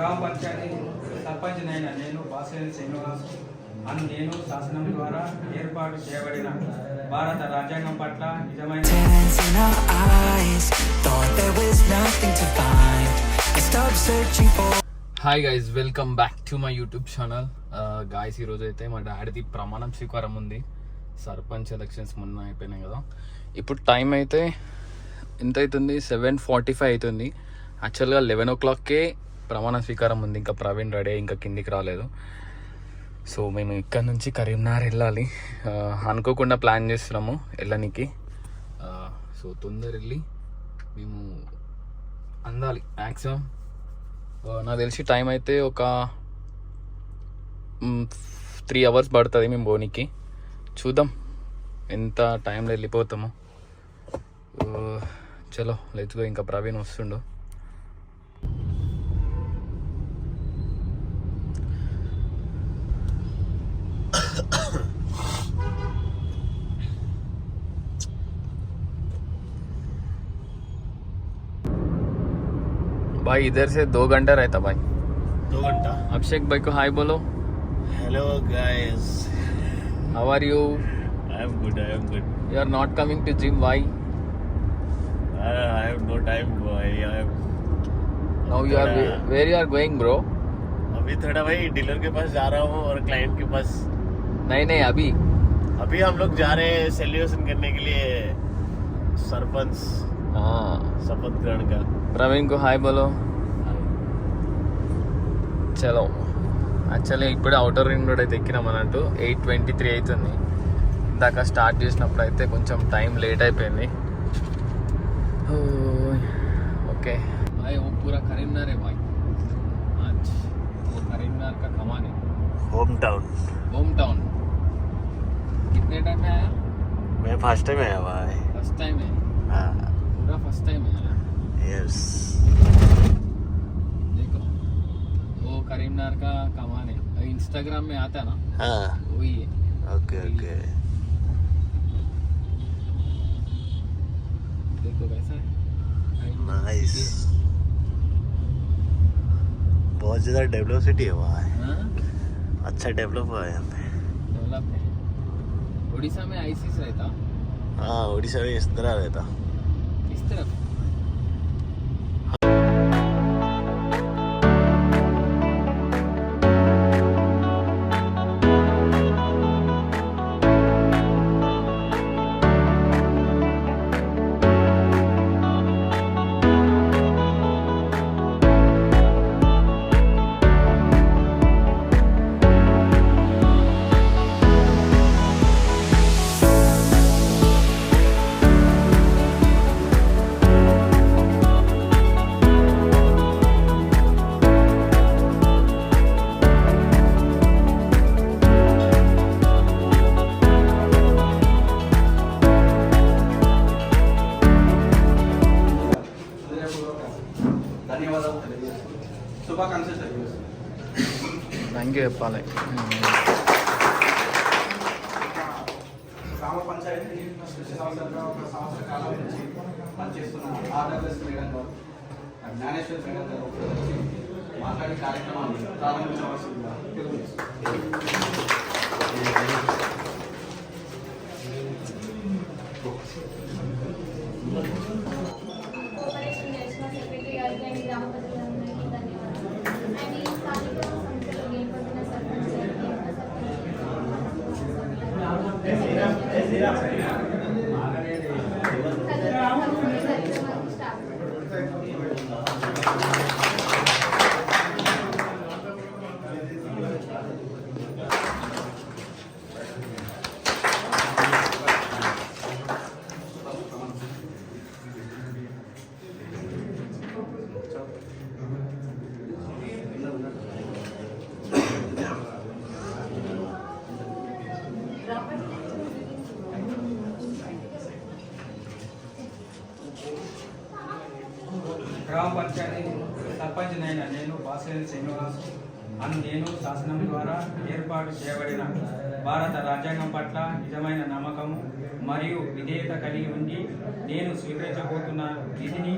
గ్రామ పంచాయతీ సర్పంచ్నైన నేను బాసేని శ్రీనివాస్ నేను శాసనం ద్వారా ఏర్పాటు చేయబడిన భారత రాజ్యాంగం పట్ల నిజమైన hi guys, welcome back to my YouTube channel. Guys, ఈరోజు అయితే మా డాడీది ప్రమాణం స్వీకారం ఉంది. సర్పంచ్ ఎలక్షన్స్ మొన్న అయిపోయినాయి కదా. ఇప్పుడు టైం అయితే ఎంత అవుతుంది? 7:45 అవుతుంది. యాక్చువల్గా 11 o'clockకే ప్రమాణ స్వీకారం ఉంది. ఇంకా ప్రవీణ్ రెడీ ఇంకా కిందికి రాలేదు. సో మేము ఇక్కడ నుంచి కరీంనగర్ వెళ్ళాలి. అనుకోకుండా ప్లాన్ చేస్తున్నాము వెళ్ళడానికి. సో తొందర వెళ్ళి మేము అందాలి. మ్యాక్సిమం నాకు తెలిసి టైం అయితే ఒక 3 hours పడుతుంది మేము బోనికి. చూద్దాం ఎంత టైంలో వెళ్ళిపోతాము. చలో లెట్స్ గో. ఇంకా ప్రవీణ్ వస్తుండు. भाई इधर से 2 घंटा रहता भाई. 2 घंटा. अभिषेक भाई को हाय बोलो. Hello guys. How are you? I am good. You are not coming to gym, why? I have no time boy. Now you are where you are going bro? अभी थोड़ा भाई डीलर के पास जा रहा हूँ और क्लाइंट के पास. नहीं अभी हम लोग जा रहे हैं सेलिब्रेशन करने के लिए सरपंच शपथ ग्रहण का. ప్రవీణ్ కు హాయ్ బోలో. చలో యాక్చువల్లీ ఇప్పుడే అవుటర్ రింగ్ రోడ్ అయితే ఎక్కినాం అన్నట్టు. 8:23 అవుతుంది. ఇందాక స్టార్ట్ చేసినప్పుడు అయితే కొంచెం టైం లేట్ అయిపోయింది. ఓకే भाई वो पूरा करीमनगर है भाई. आज वो करीमनगर का कमान है. Home town. कितने टाइम में आया? मैं फर्स्ट टाइम आया भाई. फर्स्ट टाइम है. हाँ. पूरा फर्स्ट टाइम है. यस. देखो वो करीमनगर का कमान है. इंस्टाग्राम में आता है ना. हाँ. वही है. ओके. देखो कैसा है. नाइस. बहुत ज़्यादा डेवलप सिटी है वहाँ. अच्छा डेवलप हुआ है यहाँ पे. डेवलप है. उड़ीसा में आईसीस रहता. हाँ, उड़ीसा में इस तरह रहता. किस तरफ? ధన్యవాదాలు తెలియజేస్తాను. శుభాకాంక్షలు తెలియజేస్తాను. థ్యాంక్ యూ చెప్పాలి. గ్రామ పంచాయతీ సంవత్సరంగా ఒక సంవత్సర కాలం నుంచి పనిచేస్తున్న ఆర్డర్లెస్ మేడం గారు, జ్ఞానేశ్వర్ మేడం గారు వచ్చి మాట్లాడే కార్యక్రమాన్ని ప్రారంభించవలసిందిగా గ్రామ పంచాయతీ సర్పంచ్నైన నేను బాసేని శ్రీనివాస్ నేను శాసనం ద్వారా ఏర్పాటు చేయబడిన భారత రాజ్యాంగం పట్ల నిజమైన నమ్మకం మరియు విధేయత కలిగి ఉండి నేను స్వీకరించబోతున్న విధిని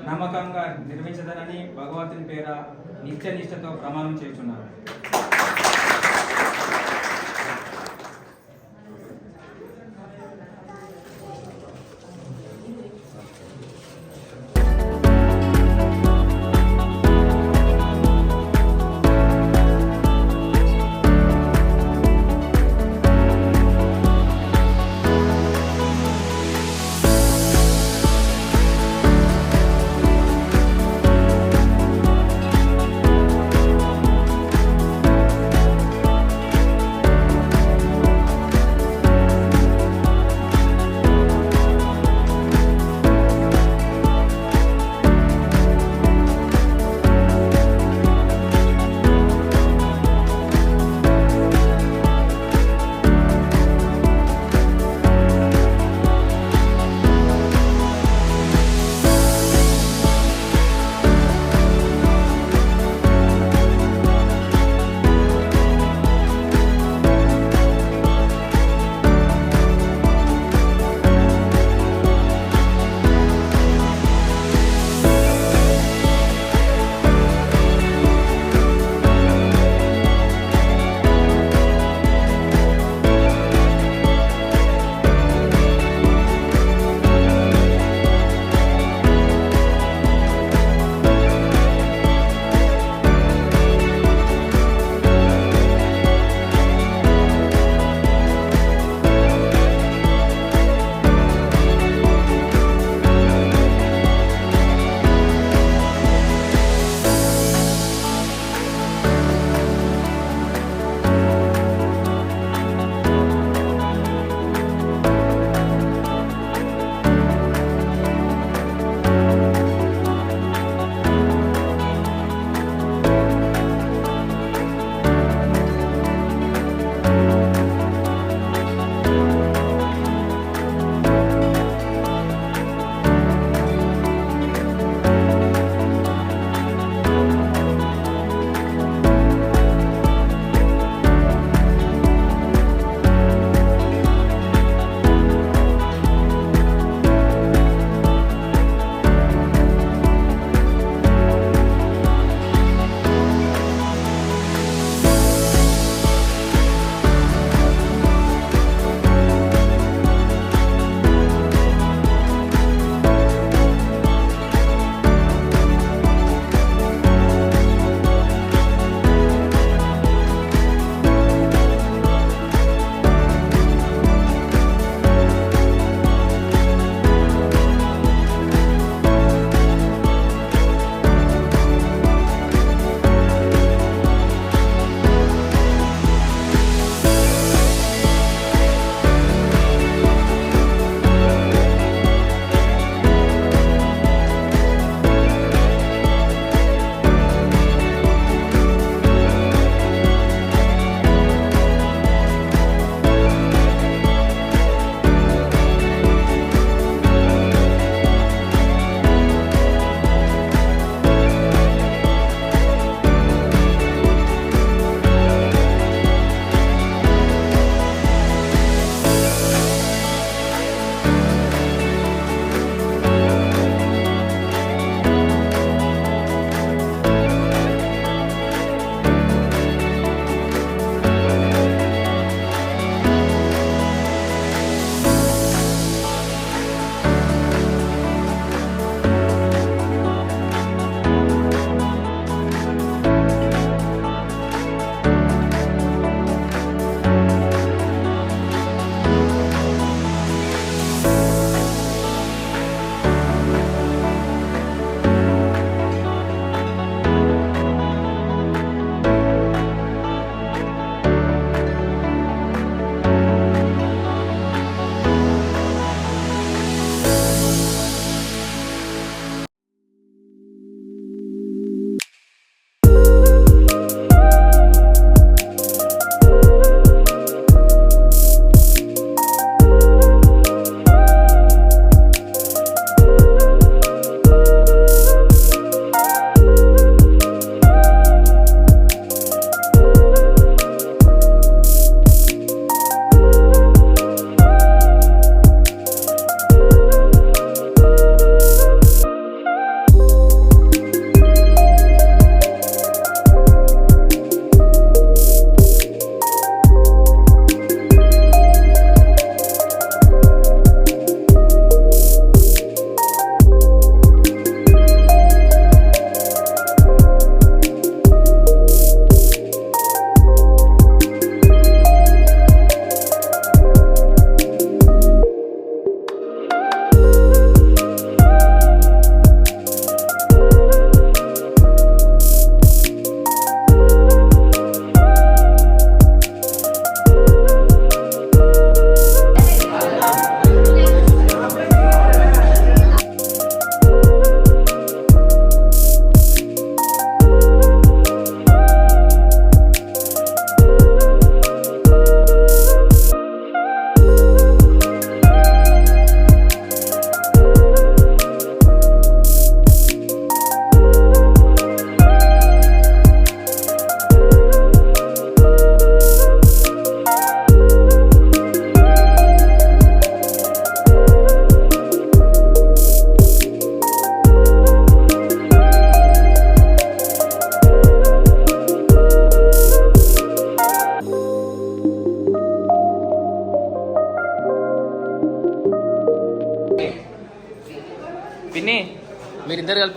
నమ్మకంగా నిర్వహించదనని భగవంతుని పేర నిత్య నిష్ఠతో ప్రమాణం చేస్తున్నారు.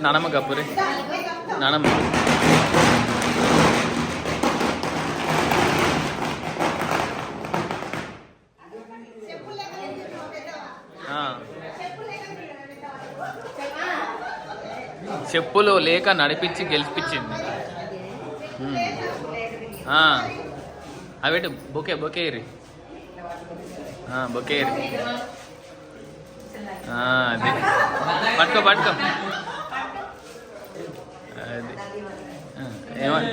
నానమ్మ కప్పురే నానమ్మ చెప్పులు లేక నడిపించి గెలిపించింది. అవి బొకే బొకేరి బొకేరి అది పట్టుకో పట్టుకో అది ఏమని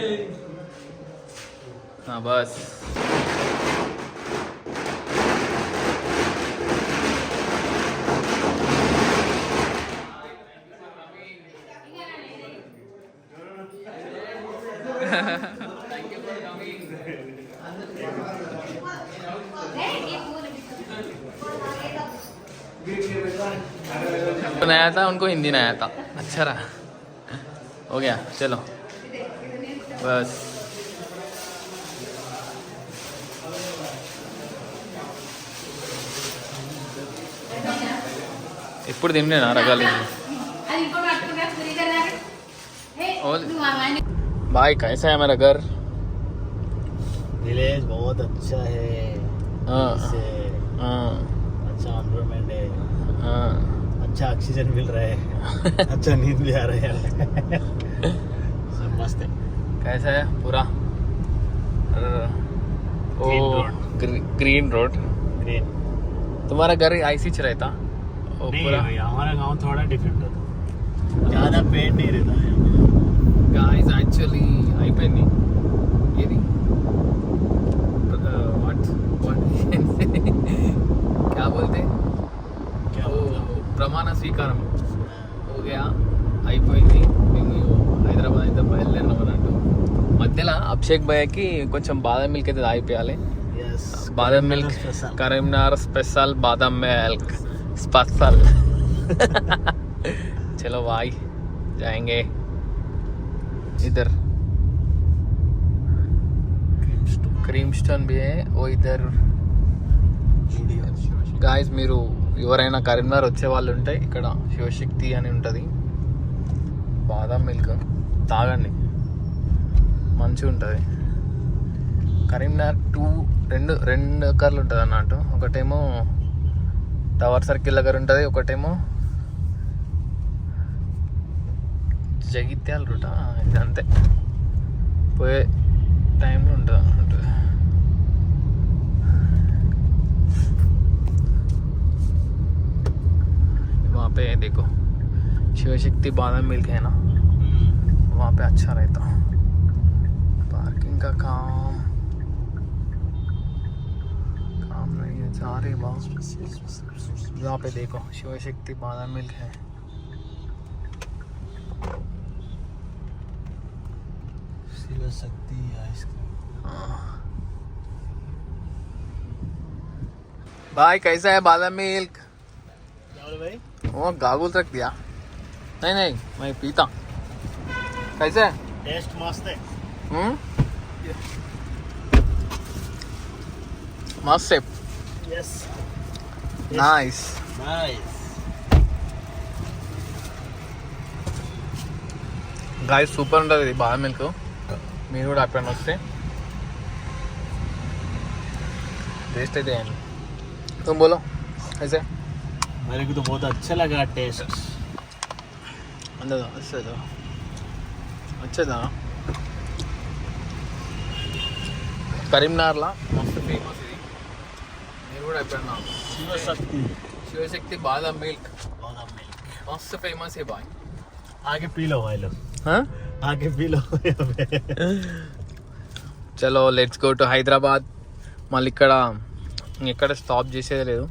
బస్ नया था उनको हिंदी नया था. अच्छा रहा. हो गया चलो बस. ఇప్పుడు తిన్నేనా రకాలు भाई कैसा है मेरा घर? विलेज बहुत अच्छा है. इससे अच्छा एनवायरनमेंट है. अच्छा ऑक्सीजन मिल रहा है. अच्छा नींद भी आ रहा है. सब मस्त है. कैसा है पूरा? Green road. ग्रीन. तुम्हारा घर ऐसी ही रहता? नहीं भाई, हमारा गांव थोड़ा डिफरेंट होता. ज़्यादा पेड़ नहीं रहता है. गाइस एक्चुअली అయిపోయింది ఇది व्हाट क्या बोलते क्या ప్రమాణ స్వీకారం हो गया అయిపోయింది. మేము హైదరాబాద్ అయితే బయలుదేరినాం అన్నట్టు. మధ్యలో అభిషేక్ భయ్యకి కొంచెం బాదం మిల్క్ అయితే తాగిపోయాలి. Yes. బాదం మిల్క్ కరీంనగర్ స్పెషల్ బాదం మిల్క్ స్పెషల్. चलो भाई जाएंगे इधर. क्रीम स्टोन भी है वो इधर. గాయస్ మీరు ఎవరైనా కరీంనగర్ వచ్చే వాళ్ళు ఉంటే ఇక్కడ శివశక్తి అని ఉంటుంది. బాదం మిల్క్ తాగండి, మంచిగా ఉంటుంది. కరీంనగర్ రెండు కార్లు ఉంటుంది అన్నట్టు. ఒకటేమో టవర్ సర్కిల్ దగ్గర ఉంటుంది, ఒకటేమో జగిత్యాల రూట. ఇది అంతే పోయే టైంలో ఉంటుంది అన్నట్టు. वहाँ पे देखो शिवशक्ति बादाम मिल्क है ना, वहाँ पे अच्छा रहता. पार्किंग का काम नहीं है, जा रही बात. यहाँ पे देखो शिवशक्ति बादाम मिल्क है. शिवशक्ति आइसक्रीम. भाई कैसा है बादाम मिल्क? भाई वो गागुल रख दिया. नहीं मैं पीता. कैसे है? टेस्ट मस्त है. मस्त है. यस. नाइस. गाइस సూపర్ ఉంటుంది ఇది బాదం మిల్క్. మీరు కూడా ఎప్పుడైనా వస్తే టేస్ట్ అయితే చేయండి. तुम बोलो कैसे? मेरे को तो बहुत अच्छा लगा टेस्ट. వచ్చేదా కరీంనగర్లో మస్తు ఫేమస్ ఇది. మీరు కూడా ఎప్పుడన్నా शिवशक्ति बादाम मिल्क मस्त फेमस है भाई. आगे पी लो भाई लोग. हाँ आगे पी लो. చలో లెట్స్ గో టు హైదరాబాద్. మళ్ళీ ఇక్కడ స్టాప్ చేసేది లేదు.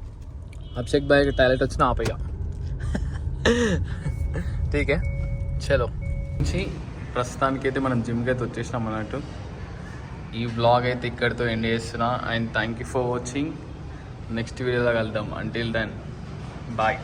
అభిషేక్ భాయ్కి టాయిలెట్ వచ్చినా ఆపేగా. ఠీకే చలో. నుంచి ప్రస్తుతానికి అయితే మనం జిమ్కి అయితే వచ్చేసినాం అన్నట్టు. ఈ వ్లాగ్ అయితే ఇక్కడితో ఎండ్ చేస్తున్నా. And thank you for watching. Next వీడియోలో కలుద్దాం. Until then bye.